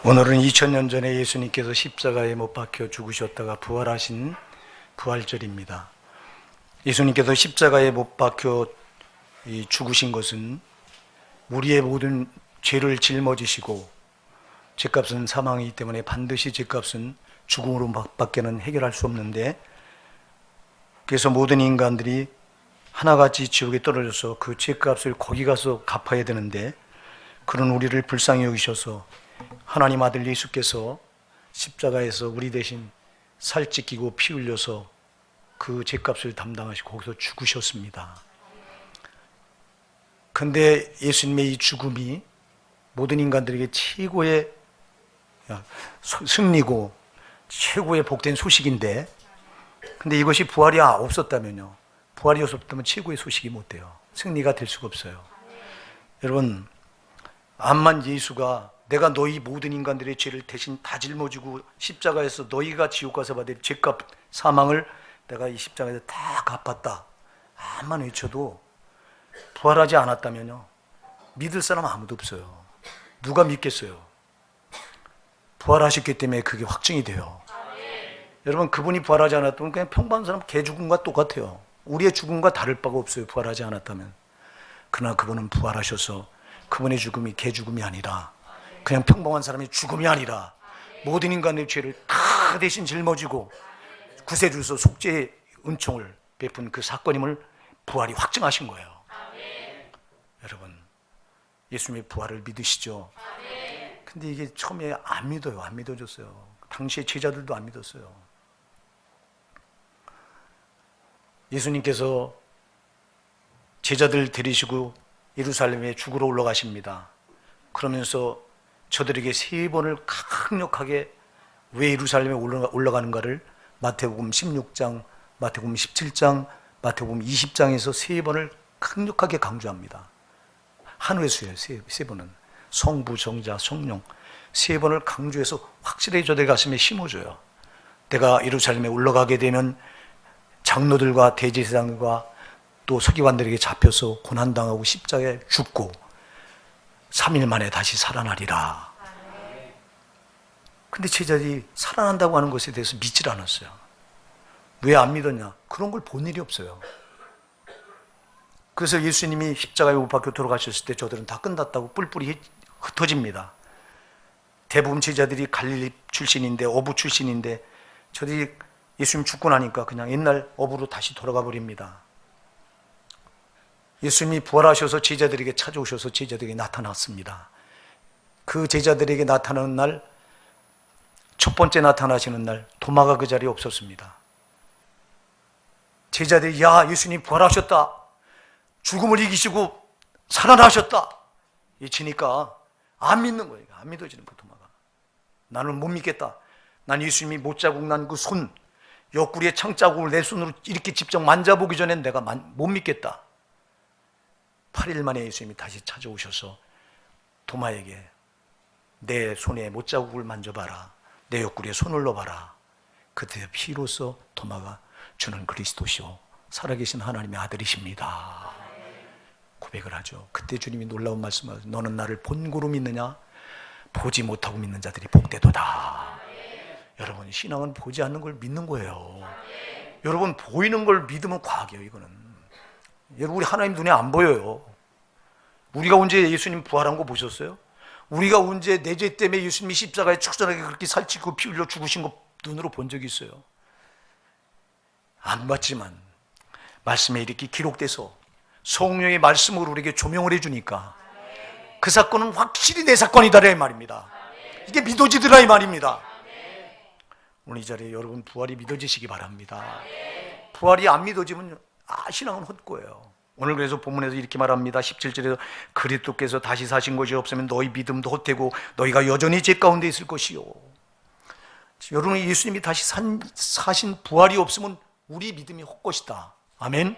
오늘은 2000년 전에 예수님께서 십자가에 못 박혀 죽으셨다가 부활하신 부활절입니다. 예수님께서 십자가에 못 박혀 죽으신 것은 우리의 모든 죄를 짊어지시고, 죄값은 사망이기 때문에 반드시 죄값은 죽음으로 밖에는 해결할 수 없는데, 그래서 모든 인간들이 하나같이 지옥에 떨어져서 그 죄값을 거기 가서 갚아야 되는데, 그런 우리를 불쌍히 여기셔서 하나님 아들 예수께서 십자가에서 우리 대신 살 찢기고 피 흘려서 그 죄값을 담당하시고 거기서 죽으셨습니다. 근데 예수님의 이 죽음이 모든 인간들에게 최고의 승리고 최고의 복된 소식인데, 근데 이것이 부활이 없었다면요, 부활이 없었다면 최고의 소식이 못 돼요. 승리가 될 수가 없어요. 여러분, 암만 예수가 내가 너희 모든 인간들의 죄를 대신 다 짊어지고 십자가에서 너희가 지옥 가서 받을 죄값 사망을 내가 이 십자가에서 다 갚았다, 암만 외쳐도 부활하지 않았다면요, 믿을 사람 아무도 없어요. 누가 믿겠어요? 부활하셨기 때문에 그게 확증이 돼요. 여러분, 그분이 부활하지 않았다면 그냥 평범한 사람 개 죽음과 똑같아요. 우리의 죽음과 다를 바가 없어요, 부활하지 않았다면. 그러나 그분은 부활하셔서 그분의 죽음이 개 죽음이 아니라, 그냥 평범한 사람의 죽음이 아니라 모든 인간의 죄를 다 대신 짊어지고 구세주로서 속죄의 은총을 베푼 그 사건임을 부활이 확증하신 거예요. 여러분, 예수님의 부활을 믿으시죠? 근데 이게 처음에 안 믿어요. 안 믿어졌어요. 당시의 제자들도 안 믿었어요. 예수님께서 제자들 데리시고 예루살렘에 죽으러 올라가십니다. 그러면서 저들에게 3번을 강력하게 왜 예루살렘에 올라가는가를 마태복음 16장, 마태복음 17장, 마태복음 20장에서 3번을 강력하게 강조합니다. 한 회수예요. 3번은 성부, 성자, 성령 3번을 강조해서 확실히 저들 가슴에 심어줘요. 내가 예루살렘에 올라가게 되면 장로들과 대제사장과 또 서기관들에게 잡혀서 고난당하고 십자가에 죽고 3일 만에 다시 살아나리라. 근데 제자들이 살아난다고 하는 것에 대해서 믿질 않았어요. 왜 안 믿었냐? 그런 걸 본 일이 없어요. 그래서 예수님이 십자가에 못 박혀 돌아가셨을 때 저들은 다 끝났다고 뿔뿔이 흩어집니다. 대부분 제자들이 갈릴리 출신인데, 어부 출신인데, 저들이 예수님 죽고 나니까 그냥 옛날 어부로 다시 돌아가 버립니다. 예수님이 부활하셔서 제자들에게 찾아오셔서 제자들에게 나타났습니다. 그 제자들에게 나타나는 날, 첫 번째 나타나시는 날, 도마가 그 자리에 없었습니다. 제자들이 야, 예수님 부활하셨다, 죽음을 이기시고 살아나셨다 외치니까 안 믿는 거예요. 안 믿어지는 거예요. 도마가. 나는 못 믿겠다. 난 예수님이 못자국 난 그 손, 옆구리에 창자국을 내 손으로 이렇게 직접 만져보기 전엔 내가 못 믿겠다. 8일 만에 예수님이 다시 찾아오셔서 도마에게 내 손에 못자국을 만져봐라, 내 옆구리에 손을 넣어봐라. 그때 피로써 도마가 주는 그리스도시오, 살아계신 하나님의 아들이십니다 고백을 하죠. 그때 주님이 놀라운 말씀을 하죠. 너는 나를 본고로 믿느냐? 보지 못하고 믿는 자들이 복되도다. 여러분, 신앙은 보지 않는 걸 믿는 거예요. 여러분, 보이는 걸 믿으면 과학이에요. 이거는 여러분, 우리 하나님 눈에 안 보여요. 우리가 언제 예수님 부활한 거 보셨어요? 우리가 언제 내 죄 때문에 예수님이 십자가에 축전하게 그렇게 살찌고 피 흘려 죽으신 거 눈으로 본 적이 있어요? 안 봤지만 말씀에 이렇게 기록돼서 성령의 말씀으로 우리에게 조명을 해주니까 그 사건은 확실히 내 사건이다 이 말입니다. 이게 믿어지더라 이 말입니다. 오늘 이 자리에 여러분, 부활이 믿어지시기 바랍니다. 부활이 안 믿어지면 신앙은 헛고예요. 오늘 그래서 본문에서 이렇게 말합니다. 17절에서 그리스도께서 다시 사신 것이 없으면 너희 믿음도 헛되고 너희가 여전히 죄 가운데 있을 것이요. 여러분, 예수님이 다시 사신 부활이 없으면 우리 믿음이 헛것이다. 아멘.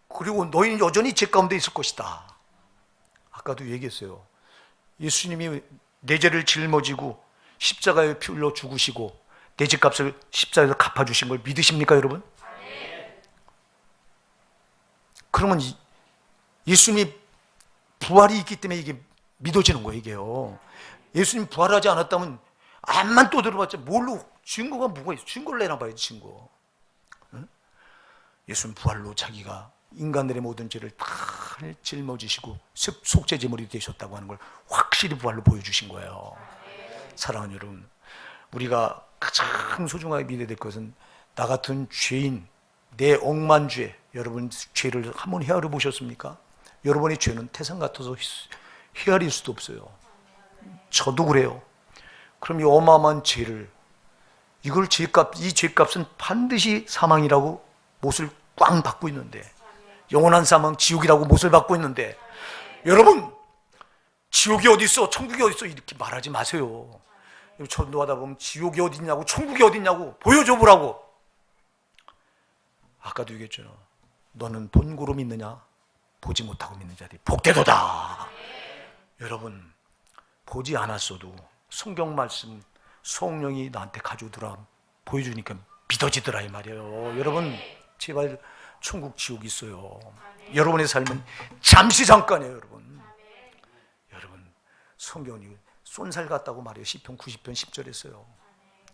그리고 너희는 여전히 죄 가운데 있을 것이다. 아까도 얘기했어요. 예수님이 내 죄를 짊어지고 십자가에 피 흘려 죽으시고 내 죄값을 십자가에서 갚아주신 걸 믿으십니까, 여러분? 그러면 예수님이 부활이 있기 때문에 이게 믿어지는 거예요, 이게요. 예수님 부활하지 않았다면 암만 또 들어봤자 뭘로, 증거가 뭐가 있어? 증거를 내놔봐야지, 증거. 응? 예수님 부활로 자기가 인간들의 모든 죄를 다 짊어지시고 속죄제물이 되셨다고 하는 걸 확실히 부활로 보여주신 거예요. 사랑하는 여러분, 우리가 가장 소중하게 믿어야 될 것은 나 같은 죄인, 내 억만 죄, 여러분 죄를 한번 헤아려 보셨습니까? 여러분의 죄는 태산 같아서 헤아릴 수도 없어요. 저도 그래요. 그럼 이 어마어마한 죄를, 이걸 이 죄값은 반드시 사망이라고 못을 꽝 받고 있는데, 영원한 사망, 지옥이라고 못을 받고 있는데, 여러분 지옥이 어디 있어, 천국이 어디 있어, 이렇게 말하지 마세요. 전도하다 보면 지옥이 어디 있냐고, 천국이 어디 있냐고 보여줘 보라고. 아까도 얘기했잖아. 너는 본고로 믿느냐, 보지 못하고 믿는 자들이 복되도다. 여러분, 보지 않았어도 성경 말씀 성령이 나한테 가져오더라, 보여주니까 믿어지더라 이 말이에요. 여러분, 제발 천국 지옥 있어요. 여러분의 삶은 잠시 잠깐이에요. 여러분 성경이 쏜살 같다고 말해요. 시편 90편 10절에 써요.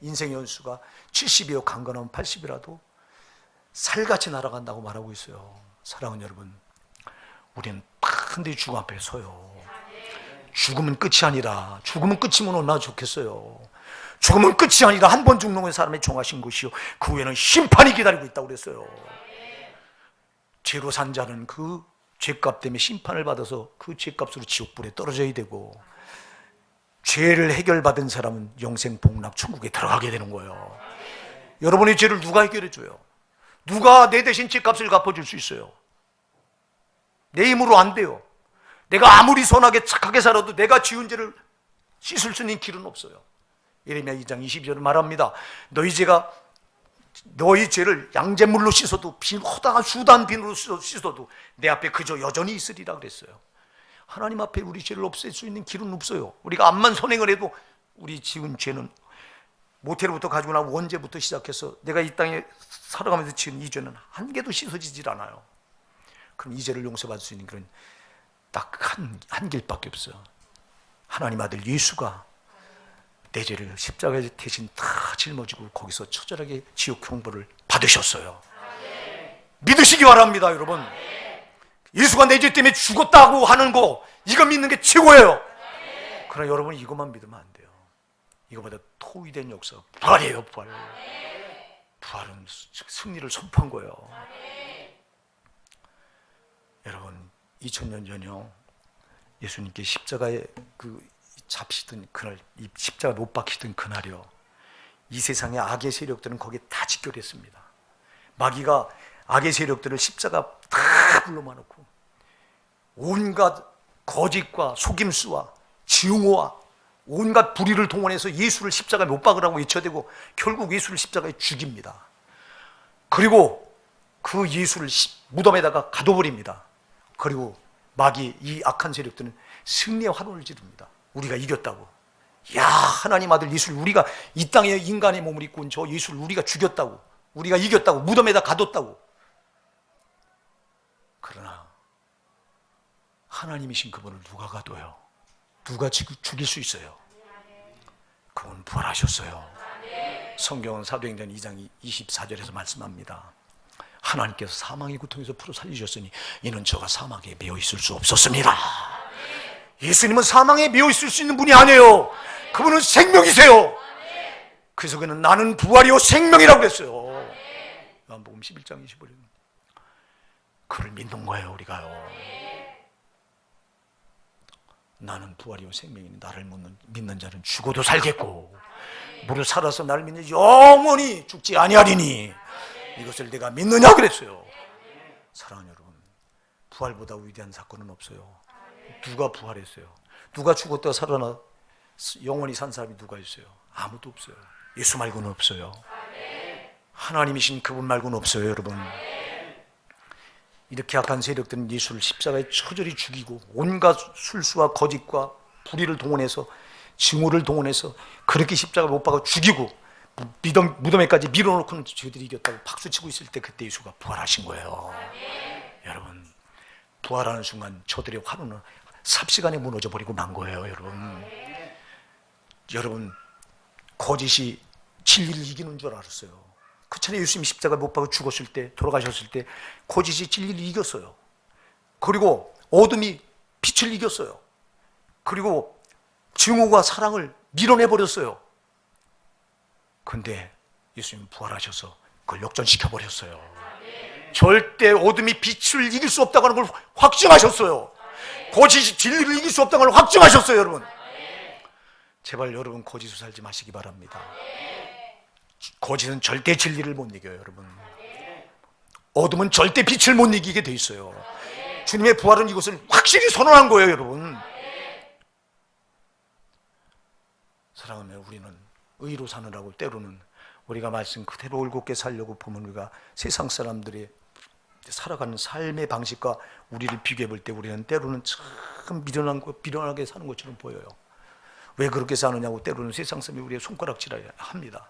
인생의 연수가 70이요 강건하면 80이라도 살같이 날아간다고 말하고 있어요. 사랑하는 여러분, 우리는 반드시 죽음 앞에 서요. 죽음은 끝이 아니라, 죽음은 끝이면 얼마나 좋겠어요. 죽음은 끝이 아니라 한 번 죽는 건 사람의 정하신 것이요, 그 후에는 심판이 기다리고 있다고 그랬어요. 죄로 산 자는 그 죄값 때문에 심판을 받아서 그 죄값으로 지옥불에 떨어져야 되고, 죄를 해결받은 사람은 영생 복락 천국에 들어가게 되는 거예요. 여러분의 죄를 누가 해결해 줘요? 누가 내 대신 죄값을 갚아줄 수 있어요? 내 힘으로 안 돼요. 내가 아무리 선하게 착하게 살아도 내가 지은 죄를 씻을 수 있는 길은 없어요. 예레미야 2장 22절을 말합니다. 너희 죄를 양잿물로 씻어도, 허다한 수단 비누로 씻어도 내 앞에 그저 여전히 있으리라 그랬어요. 하나님 앞에 우리 죄를 없앨 수 있는 길은 없어요. 우리가 암만 선행을 해도 우리 지은 죄는 모태로부터 가지고 나온 원죄부터 시작해서 내가 이 땅에 살아가면서 지은 이 죄는 한 개도 씻어지질 않아요. 그럼 이 죄를 용서받을 수 있는 길은 딱 한 길밖에 없어요. 하나님 아들 예수가 내 죄를 십자가에 대신 다 짊어지고 거기서 처절하게 지옥 형벌을 받으셨어요. 믿으시기 바랍니다, 여러분. 예수가 내 죄 때문에 죽었다고 하는 거, 이거 믿는 게 최고예요. 그러나 여러분 이것만 믿으면 안 돼요. 이거보다 토위된 역사가 부활이에요. 부활은 승리를 선포한 거예요. 여러분, 2000년 전요, 예수님께 십자가에 잡히던 그날, 이 십자가 못 박히던 그날이요, 이 세상의 악의 세력들은 거기에 다 집결했습니다. 마귀가 악의 세력들을 십자가 다 불러만놓고 온갖 거짓과 속임수와 증오와 온갖 불의를 동원해서 예수를 십자가에 못 박으라고 외쳐대고 결국 예수를 십자가에 죽입니다. 그리고 그 예수를 무덤에다가 가둬버립니다. 그리고 마귀, 이 악한 세력들은 승리의 환호를 지릅니다. 우리가 이겼다고. 야, 하나님 아들 예수를, 우리가 이 땅에 인간의 몸을 입고 온 저 예수를 우리가 죽였다고, 우리가 이겼다고, 무덤에다 가뒀다고. 그러나 하나님이신 그분을 누가 가둬요? 누가 죽일 수 있어요? 그분 부활하셨어요. 성경은 사도행전 2장 24절에서 말씀합니다. 하나님께서 사망의 고통에서 풀어 살리셨으니 이는 저가 사망에 매여 있을 수 없었습니다. 예수님은 사망에 매여 있을 수 있는 분이 아니에요. 그분은 생명이세요. 그래서 그는 나는 부활이요 생명이라고 그랬어요. 요한복음 11장 25절. 그를 믿는 거예요, 우리가요. 나는 부활이요 생명이니 나를 믿는 자는 죽어도 살겠고 무릇 살아서 나를 믿는 영원히 죽지 아니하리니 이것을 내가 믿느냐 그랬어요. 사랑하는 여러분, 부활보다 위대한 사건은 없어요. 누가 부활했어요? 누가 죽었다가 살아나 영원히 산 사람이 누가 있어요? 아무도 없어요. 예수 말고는 없어요. 하나님이신 그분 말고는 없어요, 여러분. 이렇게 악한 세력들은 예수를 십자가에 처절히 죽이고 온갖 술수와 거짓과 불의를 동원해서, 증오를 동원해서 그렇게 십자가 못 박아 죽이고 무덤에까지 밀어놓고는 저희들이 이겼다고 박수치고 있을 때 그때 예수가 부활하신 거예요. 여러분, 부활하는 순간 저들의 환호는 삽시간에 무너져 버리고 만 거예요. 여러분, 여러분, 거짓이 진리를 이기는 줄 알았어요. 그렇잖아요. 예수님 십자가 못 박아 죽었을 때, 돌아가셨을 때 거짓이 진리를 이겼어요. 그리고 어둠이 빛을 이겼어요. 그리고 증오가 사랑을 밀어내버렸어요. 근데 예수님 부활하셔서 그걸 역전시켜버렸어요. 절대 어둠이 빛을 이길 수 없다고 하는 걸 확증하셨어요. 거짓이 진리를 이길 수 없다는 걸 확증하셨어요. 여러분, 제발 여러분 거짓으로 살지 마시기 바랍니다. 거짓은 절대 진리를 못 이겨요. 여러분, 어둠은 절대 빛을 못 이기게 돼 있어요. 주님의 부활은 이것을 확실히 선언한 거예요. 여러분, 사랑하면 우리는 의로 사느라고 때로는 우리가 말씀 그대로 올곧게 살려고 보면 우리가 세상 사람들이 살아가는 삶의 방식과 우리를 비교해 볼 때 우리는 때로는 참 미련하게 사는 것처럼 보여요. 왜 그렇게 사느냐고 때로는 세상 사람이 우리의 손가락질을 합니다.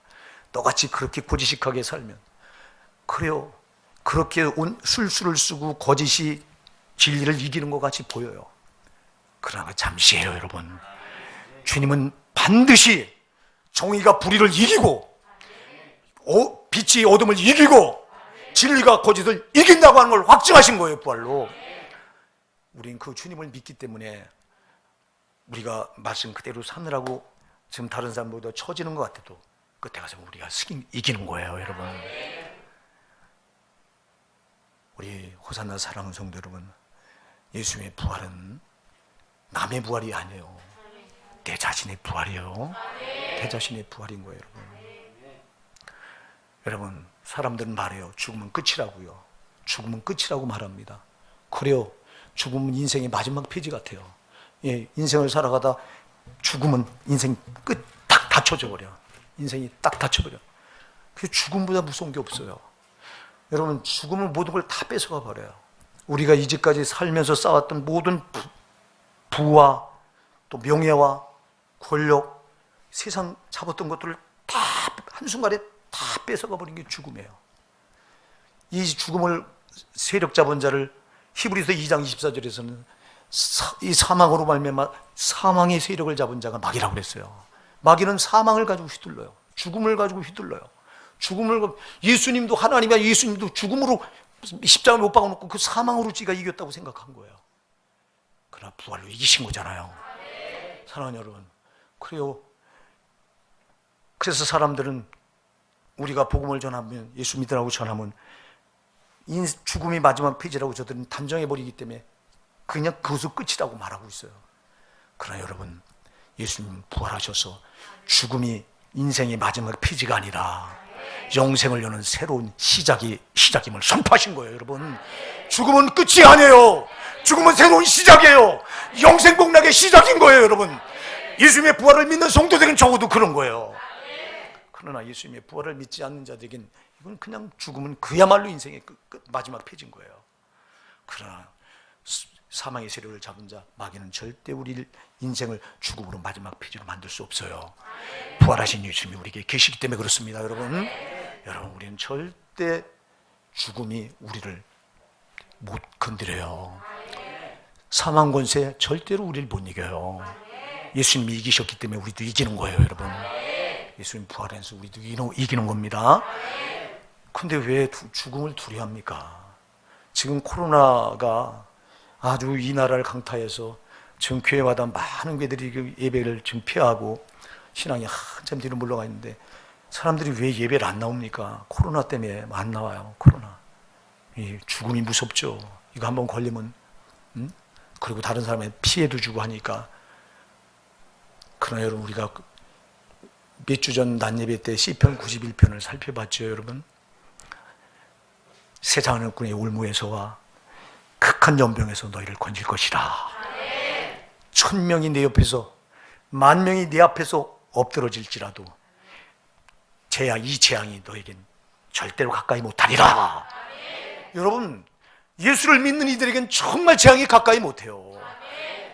너같이 그렇게 고지식하게 살면. 그래요. 그렇게 술수를 쓰고 거짓이 진리를 이기는 것 같이 보여요. 그러나 잠시예요. 여러분, 주님은 반드시 정의가 불의를 이기고 빛이 어둠을 이기고 진리가 거짓을 이긴다고 하는 걸 확증하신 거예요. 부활로. 우린 그 주님을 믿기 때문에 우리가 말씀 그대로 사느라고 지금 다른 사람보다 처지는 것 같아도 끝에 가서 우리가 이기는 거예요. 여러분, 우리 호산나 사랑하는 성도 여러분, 예수님의 부활은 남의 부활이 아니에요. 내 자신의 부활이에요. 내 자신의 부활인 거예요. 여러분, 사람들은 말해요. 죽음은 끝이라고요. 죽음은 끝이라고 말합니다. 그래요. 죽음은 인생의 마지막 페이지 같아요. 예, 인생을 살아가다 죽음은 인생 끝 딱 닫혀져 버려. 인생이 딱 닫혀버려. 그 죽음보다 무서운 게 없어요. 여러분, 죽음은 모든 걸 다 뺏어가 버려요. 우리가 이제까지 살면서 쌓았던 모든 부와 또 명예와 권력, 세상 잡았던 것들을 다 한순간에 다 뺏어가 버린 게 죽음이에요. 이 죽음을 세력 잡은 자를 히브리서 2장 24절에서는 이 사망으로 말미암아 사망의 세력을 잡은 자가 마귀라고 그랬어요. 마귀는 사망을 가지고 휘둘러요. 죽음을 가지고 휘둘러요. 예수님도 하나님이야. 예수님도 죽음으로 십자가를 못 박아놓고 그 사망으로 지가 이겼다고 생각한 거예요. 그러나 부활로 이기신 거잖아요. 사랑하는 여러분, 그래요. 그래서 사람들은 우리가 복음을 전하면, 예수 믿으라고 전하면 죽음이 마지막 페이지라고 저들은 단정해버리기 때문에 그냥 그것을 끝이라고 말하고 있어요. 그러나 여러분, 예수님 부활하셔서 죽음이 인생의 마지막 페이지가 아니라 영생을 여는 새로운 시작임을 선포하신 거예요. 여러분, 죽음은 끝이 아니에요. 죽음은 새로운 시작이에요. 영생 복락의 시작인 거예요. 여러분, 예수님의 부활을 믿는 성도들은 적어도 그런 거예요. 그러나 예수님의 부활을 믿지 않는 자들에겐 이건 그냥 죽음은 그야말로 인생의 마지막 페이지인 거예요. 그러나 사망의 세력을 잡은 자, 마귀는 절대 우리 인생을 죽음으로 마지막 페이지로 만들 수 없어요. 부활하신 예수님이 우리에게 계시기 때문에 그렇습니다. 여러분, 우리는 절대 죽음이 우리를 못 건드려요. 사망 권세 절대로 우리를 못 이겨요. 예수님이 이기셨기 때문에 우리도 이기는 거예요. 여러분, 예수님 부활해서 우리도 이기는 겁니다. 근데 왜 죽음을 두려워합니까? 지금 코로나가 아주 이 나라를 강타해서 지금 교회마다 많은 교회들이 그 예배를 지금 피하고 신앙이 한참 뒤로 물러가 있는데 사람들이 왜 예배를 안 나옵니까? 코로나 때문에 안 나와요. 코로나. 이 죽음이 무섭죠. 이거 한번 걸리면 그리고 다른 사람에 피해도 주고 하니까. 그러나 여러분, 우리가 몇 주 전 낮예배 때 시편 91편을 살펴봤죠. 여러분, 세상 하늘꾼의 올무에서와 극한 연병에서 너희를 건질 것이라. 1000명이 내 옆에서 10,000명이 내 앞에서 엎드러질지라도 이 재앙이 너에겐 절대로 가까이 못하리라. 여러분, 예수를 믿는 이들에겐 정말 재앙이 가까이 못해요.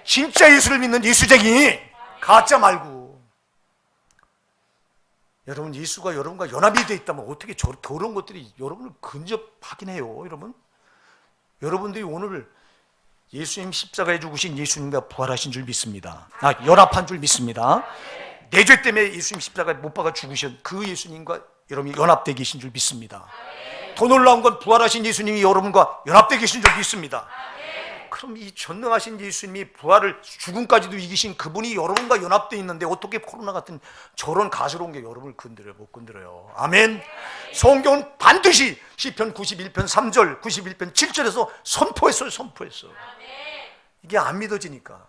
진짜 예수를 믿는 예수쟁이, 가짜 말고. 여러분, 예수가 여러분과 연합이 되어 있다면 어떻게 더러운 것들이 여러분을 근접하긴 해요. 여러분들이 오늘 예수님 십자가에 죽으신 예수님과 부활하신 줄 믿습니다. 연합한 줄 믿습니다. 내 죄 때문에 예수님 십자가에 못 박아 죽으신 그 예수님과 여러분이 연합되어 계신 줄 믿습니다. 더 놀라운 건 부활하신 예수님이 여러분과 연합되어 계신 줄 믿습니다. 그럼 이 전능하신 예수님이 부활을 죽음까지도 이기신 그분이 여러분과 연합되어 있는데 어떻게 코로나 같은 저런 가스로운 게 여러분을 건드려요? 못 건드려요. 아멘. 성경은 반드시 시편 91편 3절 91편 7절에서 선포했어요. 이게 안 믿어지니까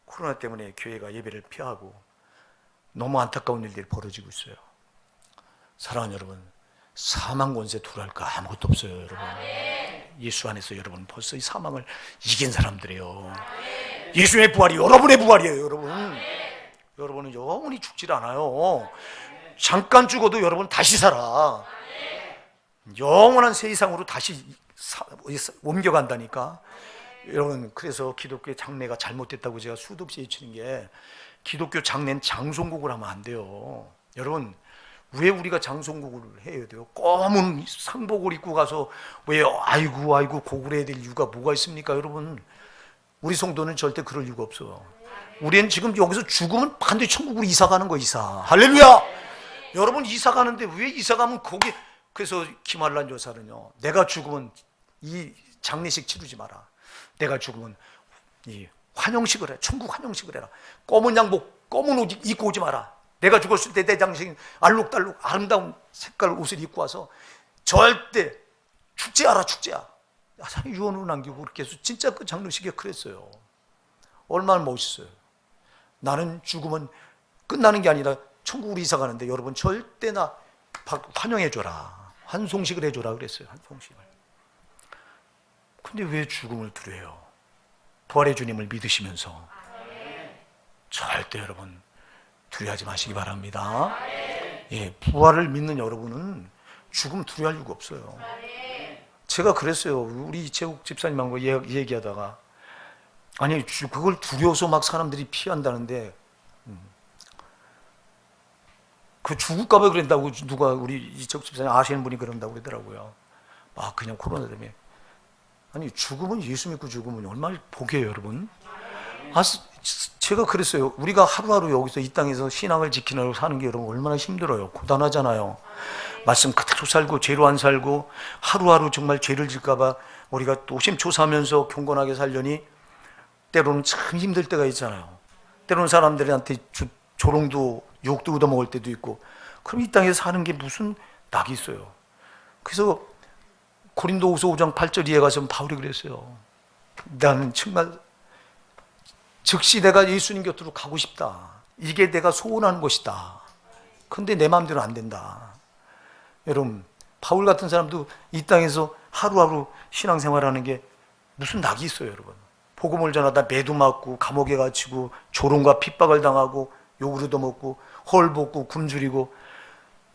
코로나 때문에 교회가 예배를 피하고 너무 안타까운 일들이 벌어지고 있어요. 사랑하는 여러분, 사망 권세 두려울 거 아무것도 없어요. 여러분, 예수 안에서 여러분 벌써 이 사망을 이긴 사람들이에요. 예수의 부활이 여러분의 부활이에요. 여러분은 영원히 죽질 않아요. 잠깐 죽어도 여러분 다시 살아. 영원한 세상으로 다시 옮겨간다니까. 여러분, 그래서 기독교의 장례가 잘못됐다고 제가 수도 없이 외치는 게, 기독교 장례는 장송국을 하면 안 돼요. 여러분, 왜 우리가 장송국을 해야 돼요? 검은 상복을 입고 가서 왜 아이고 고글해야 될 이유가 뭐가 있습니까? 여러분, 우리 성도는 절대 그럴 이유가 없어요. 우리는 지금 여기서 죽으면 반드시 천국으로 이사 가는 거. 이사. 할렐루야. 여러분, 이사 가는데 왜 이사 가면 거기. 그래서 김한란 여사는요, 내가 죽으면 이 장례식 치르지 마라. 내가 죽으면 이 환영식을 해. 천국 환영식을 해라. 검은 양복, 검은 옷 입고 오지 마라. 내가 죽었을 때 내 장식 알록달록 아름다운 색깔 옷을 입고 와서 절대 축제하라. 유언을 남기고 그렇게 해서 진짜 그 장례식에 그랬어요. 얼마나 멋있어요. 나는 죽으면 끝나는 게 아니라 천국으로 이사 가는데 여러분 절대나 환영해줘라. 환송식을 해줘라 그랬어요. 환송식을. 근데 왜 죽음을 두려워요? 부활의 주님을 믿으시면서 절대 여러분 두려워하지 마시기 바랍니다. 예, 부활을 믿는 여러분은 죽음 두려워할 이유가 없어요. 제가 그랬어요. 우리 이채욱 집사님하고 얘기하다가, 아니 그걸 두려워서 막 사람들이 피한다는데 그 죽을까 봐 그런다고 누가 우리 이채욱 집사님 아시는 분이 그런다고 그러더라고요. 아, 그냥 코로나 때문에. 아니 죽음은 예수 믿고 죽으면 얼마나 복이에요, 여러분. 제가 그랬어요. 우리가 하루하루 여기서 이 땅에서 신앙을 지키느라고 사는 게 여러분 얼마나 힘들어요. 고단하잖아요. 말씀 그대로 살고 죄로 안 살고 하루하루 정말 죄를 질까 봐 우리가 노심초사하면서 경건하게 살려니 때로는 참 힘들 때가 있잖아요. 때로는 사람들한테 조롱도 욕도 얻어먹을 때도 있고. 그럼 이 땅에서 사는 게 무슨 낙이 있어요. 그래서 고린도후서 5장 8절 이해 가서 바울이 그랬어요. 나는 정말 즉시 내가 예수님 곁으로 가고 싶다. 이게 내가 소원하는 것이다. 근데 내 마음대로 안 된다. 여러분, 바울 같은 사람도 이 땅에서 하루하루 신앙생활하는 게 무슨 낙이 있어요, 여러분. 복음을 전하다 매도 맞고 감옥에 갇히고 조롱과 핍박을 당하고 욕을 얻어먹고 헐벗고 굶주리고.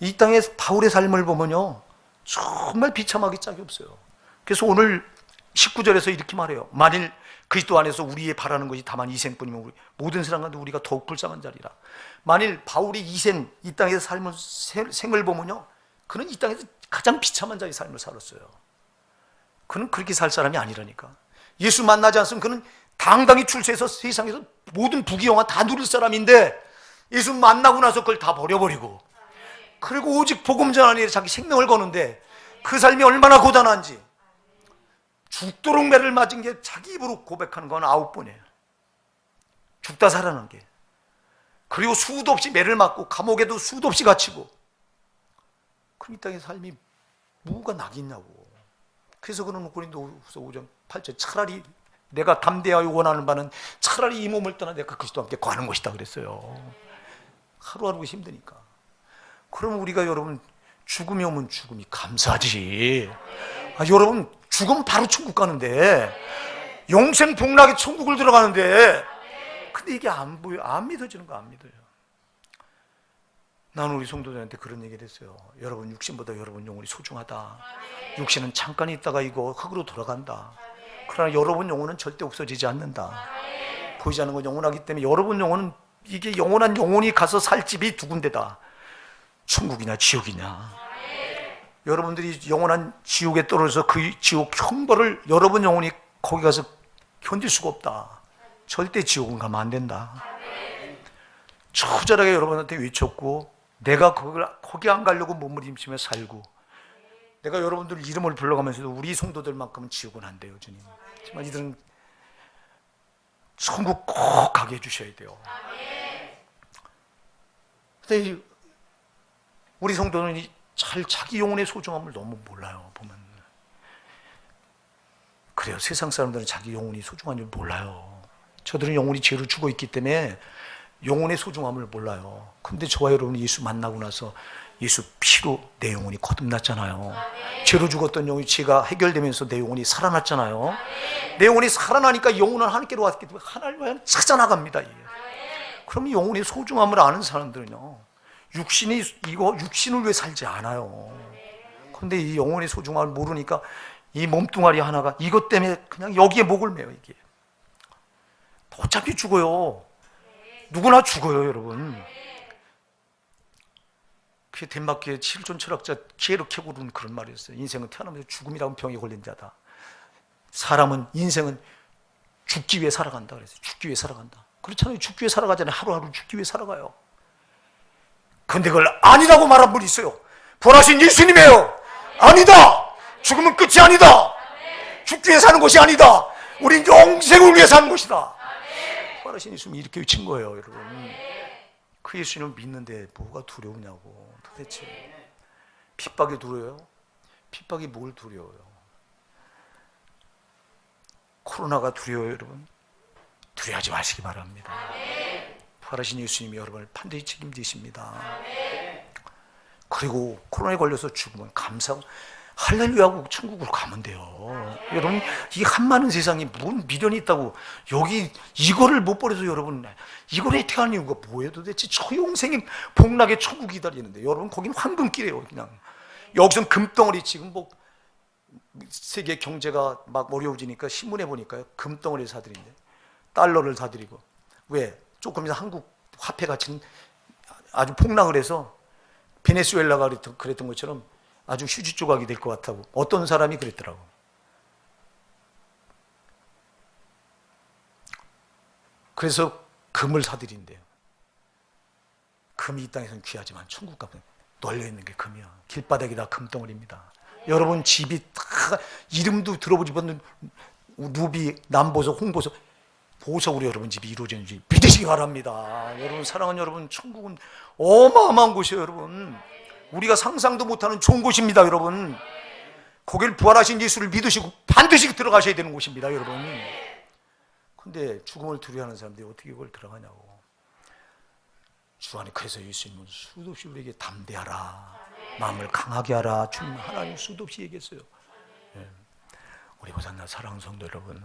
이 땅에 바울의 삶을 보면요 정말 비참하기 짝이 없어요. 그래서 오늘 19절에서 이렇게 말해요. 만일 그리스도 안에서 우리의 바라는 것이 다만 이생뿐이면 모든 사람 가운데 우리가 더욱 불쌍한 자리라. 만일 바울이 이 땅에서 삶을 생을 보면요, 그는 이 땅에서 가장 비참한 자의 삶을 살았어요. 그는 그렇게 살 사람이 아니라니까. 예수 만나지 않으면 그는 당당히 출세해서 세상에서 모든 부귀영화 다 누릴 사람인데, 예수 만나고 나서 그걸 다 버려버리고, 그리고 오직 복음 전하는 일에 자기 생명을 거는데 그 삶이 얼마나 고단한지. 죽도록 매를 맞은 게 자기 입으로 고백하는 건 9번이에요. 죽다 살아난 게. 그리고 수도 없이 매를 맞고 감옥에도 수도 없이 갇히고. 그럼 이 땅의 삶이 뭐가 낙이 있냐고. 그래서 그는 고린도후서 5장 8절 차라리 내가 담대하여 원하는 바는 차라리 이 몸을 떠나 내가 그리스도와 함께 거하는 것이다 그랬어요. 하루하루가 힘드니까. 그럼 우리가 여러분 죽음이 오면 죽음이 감사하지. 여러분 죽으면 바로 천국 가는데, 영생 복락의 천국을 들어가는데, 근데 이게 안 보여. 안 믿어지는 거 안 믿어요. 나는 우리 성도들한테 그런 얘기를 했어요. 여러분 육신보다 여러분 영혼이 소중하다. 육신은 잠깐 있다가 이거 흙으로 돌아간다. 그러나 여러분 영혼은 절대 없어지지 않는다. 보이지 않는 건 영원하기 때문에 여러분 영혼은, 이게 영원한 영혼이 가서 살 집이 두 군데다. 천국이냐 지옥이냐. 여러분들이 영원한 지옥에 떨어져서 그 지옥 형벌을 여러분 영혼이 거기 가서 견딜 수가 없다. 절대 지옥은 가면 안 된다. 처절하게 여러분한테 외쳤고, 내가 거기 안 가려고 몸부림치며 살고, 내가 여러분들 이름을 불러가면서도 우리 성도들만큼은 지옥은 안 돼요, 주님. 하지만 이들은 천국 꼭 가게 해주셔야 돼요. 근데 우리 성도는 잘 자기 영혼의 소중함을 너무 몰라요, 보면. 그래요. 세상 사람들은 자기 영혼이 소중한 줄 몰라요. 저들은 영혼이 죄로 죽어 있기 때문에 영혼의 소중함을 몰라요. 근데 저와 여러분이 예수 만나고 나서 예수 피로 내 영혼이 거듭났잖아요. 죄로 죽었던 영혼이 죄가 해결되면서 내 영혼이 살아났잖아요. 내 영혼이 살아나니까 영혼은 하나님께로 왔기 때문에 하나님을 찾아나갑니다. 그럼 영혼의 소중함을 아는 사람들은요, 육신을 왜 살지 않아요. 근데 이 영혼의 소중함을 모르니까 이 몸뚱아리 하나가 이것 때문에 그냥 여기에 목을 매요. 이게 어차피 죽어요. 누구나 죽어요, 여러분. 그게 덴마크의 실존 철학자 키에르 케고르는 그런 말이었어요. 인생은 태어나면서 죽음이라는 병에 걸린 자다. 인생은 죽기 위해 살아간다 그랬어요. 죽기 위해 살아간다. 그렇잖아요. 죽기 위해 살아가잖아요. 하루하루 죽기 위해 살아가요. 근데 그걸 아니라고 말한 분이 있어요. 부활하신 예수님이에요. 아니다. 죽음은 끝이 아니다. 죽기 위해 사는 것이 아니다. 우린 영생을 위해 사는 것이다. 부활하신 예수님이 이렇게 외친 거예요, 여러분. 그 예수님을 믿는데 뭐가 두려우냐고. 도대체 핍박이 두려워요? 핍박이 뭘 두려워요? 코로나가 두려워요, 여러분? 두려워하지 마시기 바랍니다. 부활하신 예수님이 여러분을 반드시 책임지십니다. 그리고 코로나에 걸려서 죽으면 감사하고 할렐루야하고 천국으로 가면 돼요. 여러분, 이 한많은 세상에 뭔 미련이 있다고 여기 이거를 못 버려서 여러분 이걸 혜택하는 이유가 뭐예요 도대체? 저 영생의 복락의 천국이 기다리는데 여러분 거긴 황금길이에요. 그냥 여기선 금덩어리. 지금 뭐 세계 경제가 막 어려워지니까 신문에 보니까요, 금덩어리를 사들인대. 달러를 사들이고. 왜? 조금 이상 한국 화폐가 지금 아주 폭락을 해서 베네수엘라가 그랬던 것처럼 아주 휴지 조각이 될 것 같다고 어떤 사람이 그랬더라고. 그래서 금을 사들인대요. 금이 이 땅에서는 귀하지만 천국 가면 널려있는 게 금이야. 길바닥이 다 금덩어리입니다. 여러분 집이 다 이름도 들어보지 못한 누비, 남보석, 홍보석, 보석으로 여러분 집이 이루어지는지 믿으시기 바랍니다. 여러분 사랑하는 여러분, 천국은 어마어마한 곳이에요. 여러분 우리가 상상도 못하는 좋은 곳입니다. 여러분 거길 부활하신 예수를 믿으시고 반드시 들어가셔야 되는 곳입니다. 여러분 근데 죽음을 두려워하는 사람들이 어떻게 그걸 들어가냐고. 주 안에 그래서 예수님은 수도 없이 우리에게 담대하라, 마음을 강하게 하라, 주님 하나님 수도 없이 얘기했어요. 우리 보살나 사랑하는 성도 여러분,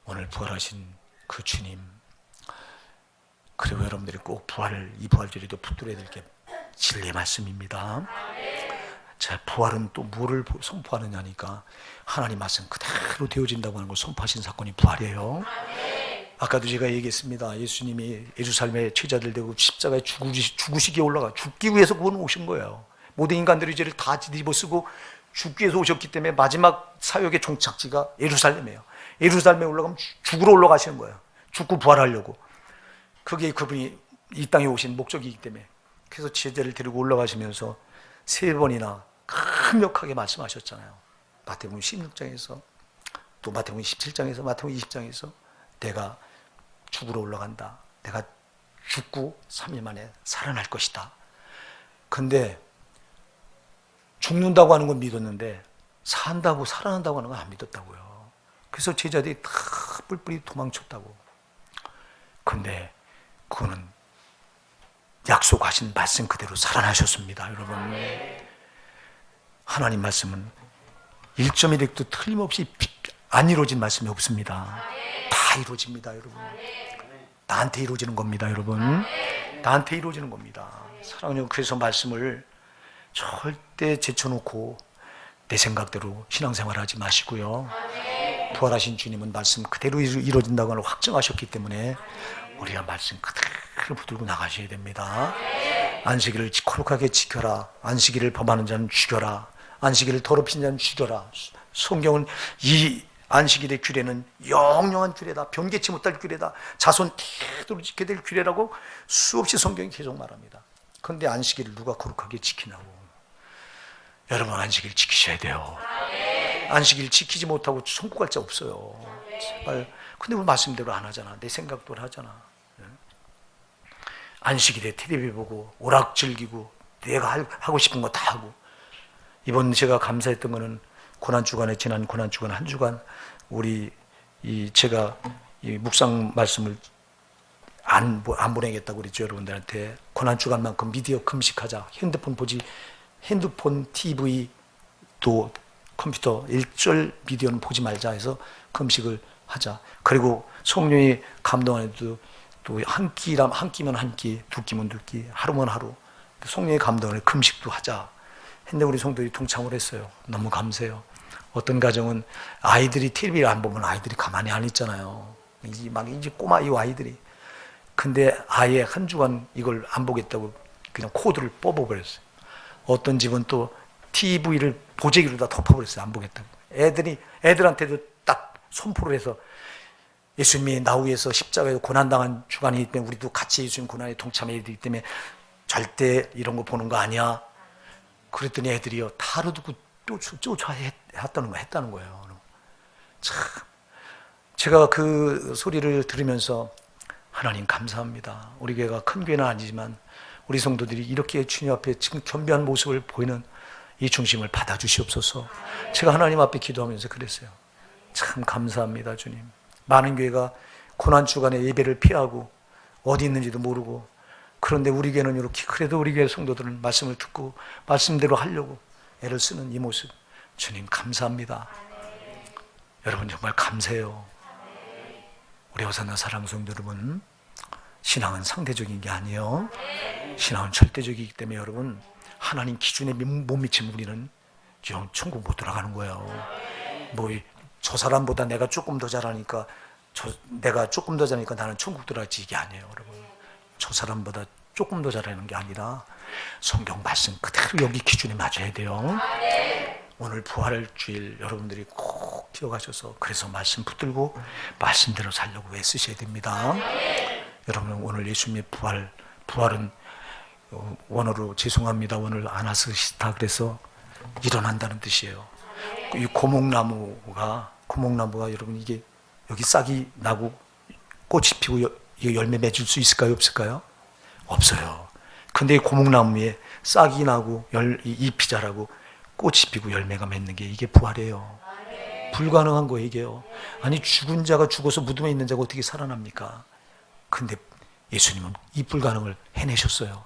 오늘 부활하신 그 주님, 그리고 여러분들이 꼭 이 부활절에도 붙들어야 될 게 진리의 말씀입니다. 자, 부활은 또 뭐를 선포하느냐니까 하나님 말씀 그대로 되어진다고 하는 걸 선포하신 사건이 부활이에요. 아까도 제가 얘기했습니다. 예수님이 예루살렘의 제자들 되고 십자가에 죽으시기에 올라가 죽기 위해서 그건 오신 거예요. 모든 인간들의 죄를 다 뒤집어쓰고 죽기 위해서 오셨기 때문에 마지막 사역의 종착지가 예루살렘이에요. 예루살렘에 올라가면 죽으러 올라가시는 거예요. 죽고 부활하려고. 그게 그분이 이 땅에 오신 목적이기 때문에. 그래서 제자를 데리고 올라가시면서 3번이나 강력하게 말씀하셨잖아요. 마태복음 16장에서 또 마태복음 17장에서 마태복음 20장에서 내가 죽으러 올라간다. 내가 죽고 3일 만에 살아날 것이다. 근데 죽는다고 하는 건 믿었는데 산다고 살아난다고 하는 건 안 믿었다고요. 그래서 제자들이 다 뿔뿔이 도망쳤다고. 근데 그거는 약속하신 말씀 그대로 살아나셨습니다. 여러분 하나님 말씀은 1.1획도 틀림없이 안 이루어진 말씀이 없습니다. 다 이루어집니다. 여러분 나한테 이루어지는 겁니다. 여러분 나한테 이루어지는 겁니다. 사랑하는, 그래서 말씀을 절대 제쳐놓고 내 생각대로 신앙생활 하지 마시고요. 부활하신 주님은 말씀 그대로 이루어진다고 확정하셨기 때문에 우리가 말씀 그대로 붙들고 나가셔야 됩니다. 안식일을 거룩하게 지켜라. 안식일을 범하는 자는 죽여라. 안식일을 더럽힌 자는 죽여라. 성경은 이 안식일의 규례는 영영한 규례다, 변개치 못할 규례다, 자손 대대로 지켜야 될 규례라고 수없이 성경이 계속 말합니다. 그런데 안식일을 누가 거룩하게 지키냐고. 여러분, 안식일 지키셔야 돼요. 안식일 지키지 못하고 천국 갈 자 없어요. 제발. 근데 우리 말씀대로 안 하잖아. 내 생각대로 하잖아. 안식일에 텔레비 보고 오락 즐기고 내가 하고 싶은 거 다 하고. 이번 제가 감사했던 거는 고난주간에, 지난 고난주간 한 주간 우리 제가 이 묵상 말씀을 안 보내겠다고 그랬죠. 여러분들한테 고난주간만큼 미디어 금식하자. 핸드폰, TV 또 컴퓨터 일절 미디어는 보지 말자 해서 금식을 하자. 그리고 성령이 감동해도 또 한 끼면 한 끼, 두 끼면 두 끼, 하루면 하루 성령의 감동을 금식도 하자 했는데 우리 성도들이 동참을 했어요. 너무 감사해요. 어떤 가정은 아이들이 TV를 안 보면 아이들이 가만히 안 있잖아요. 이제 꼬마 이 아이들이. 근데 아예 한 주간 이걸 안 보겠다고 그냥 코드를 뽑아버렸어요. 어떤 집은 또 TV를 보재기로 다 덮어버렸어요. 안 보겠다고. 애들한테도 딱 선포를 해서 예수님이 나 위해서 십자가에서 고난당한 주간이기 때문에 우리도 같이 예수님 고난에 동참해야 되기 때문에 절대 이런 거 보는 거 아니야. 그랬더니 애들이요, 타로 두고 쫓아했다는 거예요. 참, 제가 그 소리를 들으면서 하나님 감사합니다. 우리 교회가 큰 교회는 아니지만 우리 성도들이 이렇게 주님 앞에 지금 겸비한 모습을 보이는 이 중심을 받아주시옵소서. 제가 하나님 앞에 기도하면서 그랬어요. 참 감사합니다, 주님. 많은 교회가 고난주간에 예배를 피하고 어디 있는지도 모르고, 그런데 우리 교회는 이렇게, 그래도 우리 교회 성도들은 말씀을 듣고 말씀대로 하려고 애를 쓰는 이 모습, 주님 감사합니다. 여러분 정말 감사해요. 우리 호산나 사랑하는 성도 여러분, 신앙은 상대적인 게 아니에요. 신앙은 절대적이기 때문에 여러분, 하나님 기준에 못 미치면 우리는 천국 못 들어가는 거예요. 저 사람보다 내가 조금 더 잘하니까 나는 천국 들어가지, 이게 아니에요. 여러분, 저 사람보다 조금 더 잘하는 게 아니라 성경 말씀 그대로 여기 기준에 맞아야 돼요. 오늘 부활 주일 여러분들이 꼭 기억하셔서 그래서 말씀 붙들고 말씀대로 살려고 애쓰셔야 됩니다. 여러분, 오늘 예수님의 부활은 원어로 죄송합니다. 오늘 아나스시타, 그래서 일어난다는 뜻이에요. 이 고목나무가 여러분, 이게 여기 싹이 나고 꽃이 피고 열매 맺을 수 있을까요? 없을까요? 없어요. 근데 이 고목나무에 싹이 나고 잎이 자라고 꽃이 피고 열매가 맺는 게 이게 부활이에요. 불가능한 거예요, 이게요. 아니, 죽은 자가 죽어서 무덤에 있는 자가 어떻게 살아납니까? 근데 예수님은 이 불가능을 해내셨어요.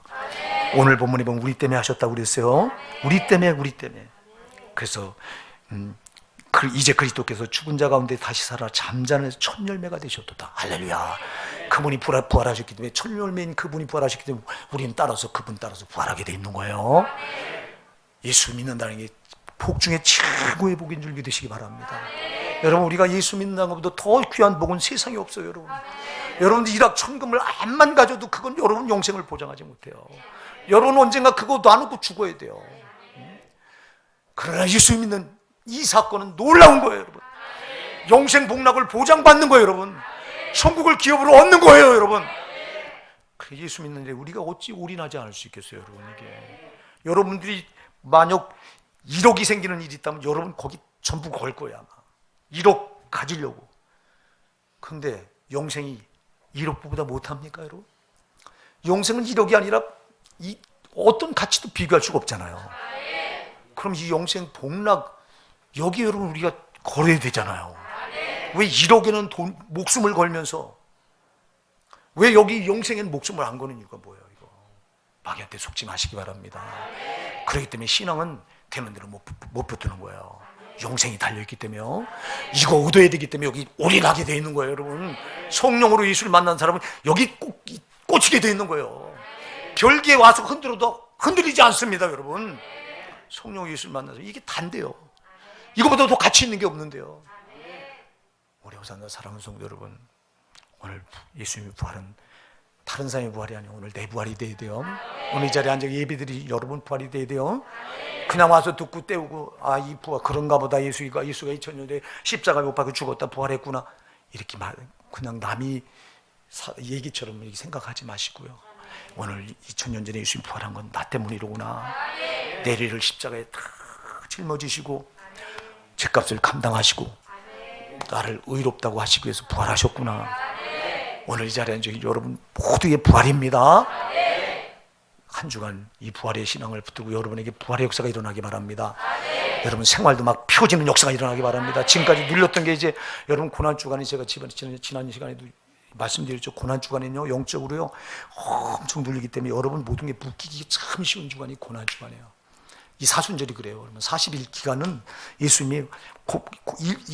오늘 본문에 보면 우리 때문에 하셨다고 그랬어요. 우리 때문에. 그래서 이제 그리스도께서 죽은 자 가운데 다시 살아 잠자는 첫 열매가 되셨도다. 할렐루야. 그분이 부활하셨기 때문에, 첫 열매인 그분이 부활하셨기 때문에 우리는 그분 따라서 부활하게 돼 있는 거예요. 예수 믿는다는 게 복 중에 최고의 복인 줄 믿으시기 바랍니다. 여러분, 우리가 예수 믿는다는 것보다 더 귀한 복은 세상에 없어요. 여러분, 여러분들 일확천금을 암만 가져도 그건 여러분 영생을 보장하지 못해요. 여러분 언젠가 그거 놔놓고 죽어야 돼요. 그러나 예수 믿는 이 사건은 놀라운 거예요, 여러분. 영생 복락을 보장받는 거예요, 여러분. 천국을 기업으로 얻는 거예요, 여러분. 그래, 예수 믿는데 우리가 어찌 올인하지 않을 수 있겠어요, 여러분. 이게 여러분들이 만약 1억이 생기는 일이 있다면 여러분 거기 전부 걸 거예요, 아마. 1억 가지려고. 근데 영생이 1억보다 못합니까, 여러분? 영생은 1억이 아니라 어떤 가치도 비교할 수가 없잖아요. 그럼 이 영생 복락, 여기 여러분 우리가 걸어야 되잖아요. 왜 1억에는 목숨을 걸면서 왜 여기 영생에는 목숨을 안 거는 이유가 뭐예요? 이거 마귀한테 속지 마시기 바랍니다. 그렇기 때문에 신앙은 되는 대로 못 붙드는 거예요. 영생이 달려있기 때문에요. 이거 얻어야 되기 때문에 여기 올인하게 돼 있는 거예요, 여러분. 성령으로 예수를 만난 사람은 여기 꼭 꽂히게 돼 있는 거예요. 별기에 와서 흔들어도 흔들리지 않습니다, 여러분. 성령 예수를 만나서 이게 단데요. 이거보다 더 가치 있는 게 없는데요. 우리 호산나 사랑하는 성도 여러분, 오늘 예수님의 부활은 다른 사람의 부활이 아니고 오늘 내 부활이 돼야 돼요. 오늘 이 자리에 앉아 예배드리 여러분 부활이 돼야 돼요. 그냥 와서 듣고 때우고 이 부활 그런가 보다. 예수가 2000년대 십자가에 못 박혀 죽었다 부활했구나 이렇게 그냥 남이 얘기처럼 이렇게 생각하지 마시고요. 오늘 2000년 전에 예수님 부활한 건 나 때문이로구나. 내리를 십자가에 다 짊어지시고 죄값을 감당하시고 나를 의롭다고 하시기 위해서 부활하셨구나. 오늘 이 자리에 앉은 여러분 모두의 부활입니다. 한 주간 이 부활의 신앙을 붙들고 여러분에게 부활의 역사가 일어나기 바랍니다. 여러분 생활도 막 펴지는 역사가 일어나기 바랍니다. 지금까지 눌렸던 게 이제 여러분 고난주간에 제가 지난 시간에도 말씀드렸죠. 고난주간에는요 영적으로요 엄청 눌리기 때문에 여러분 모든 게 묶이기 참 쉬운 주간이 고난주간이에요. 이 사순절이 그래요. 그러면 40일 기간은 예수님이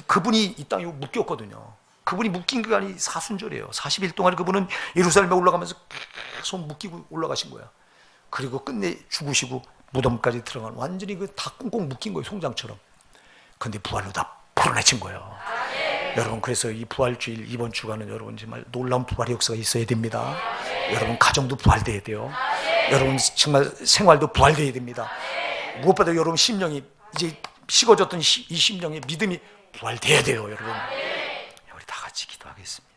그분이 이 땅에 묶였거든요. 그분이 묶인 기간이 사순절이에요. 40일 동안 그분은 예루살렘에 올라가면서 계속 묶이고 올라가신 거야. 그리고 끝내 죽으시고 무덤까지 들어간 완전히 그 다 꽁꽁 묶인 거예요. 송장처럼. 근데 부활로 다 풀어내친 거예요. 여러분 그래서 이 부활주일 이번 주간은 여러분 정말 놀라운 부활의 역사가 있어야 됩니다. 여러분 가정도 부활돼야 돼요. 여러분 정말 생활도 부활돼야 됩니다. 무엇보다 여러분 심령이 이제 식어졌던 이 심령의 믿음이 부활돼야 돼요. 여러분 우리 다 같이 기도하겠습니다.